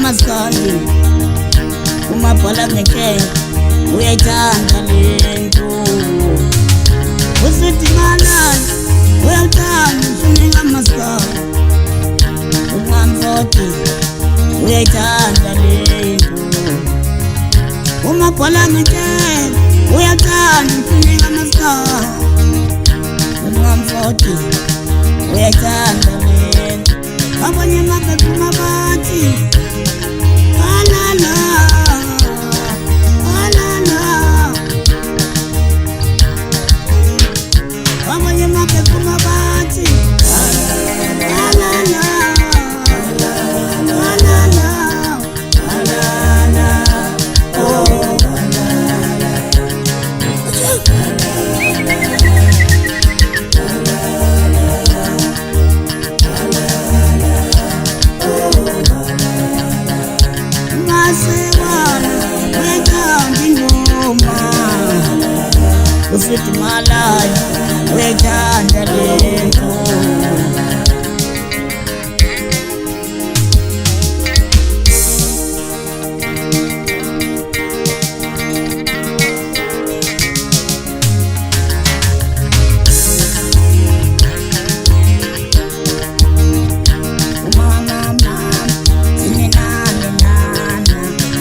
maskandi umabhala ngeke uyayithanda lento usithi malala uyawuthanda usuninga maskandi ungamfoti uyayithanda lento umabhala ngeke uyawuthanda usuninga maskandi ungamfoti uyayithanda lento abanye maphepha mabathi alala alala abanye maphepha mabathi alala alala alala oh usithi malala uyayithanda lento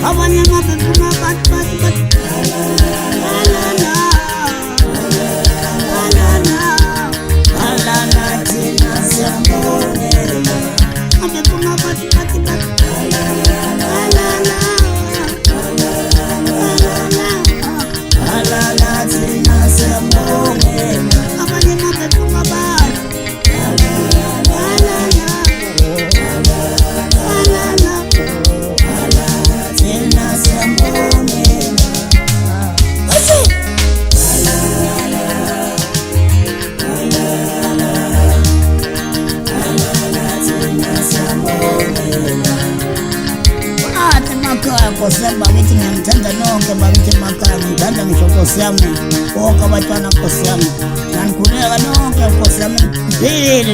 abanye maphepha mabathi Kosema babithi ngiyamthanda nonke babithi emakhaya ngithanda ngisho Nkosi yami bonke abatwana Nkosi yami nanikhuleka nonke Nkosi yami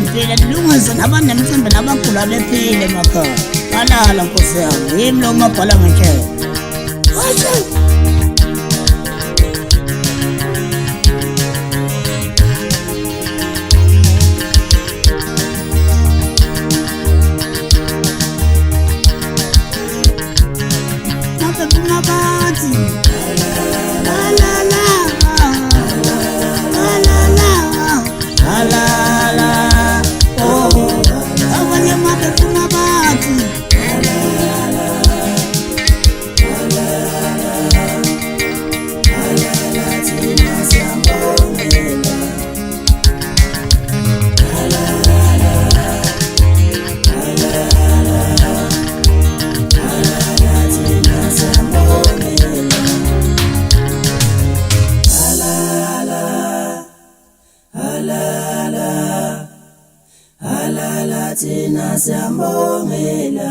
mpile nilungise nabanemicimbi nabagula bephile emakhaya alala Nkosi yami yimi lo mabhala ngitshela Thina siyambongela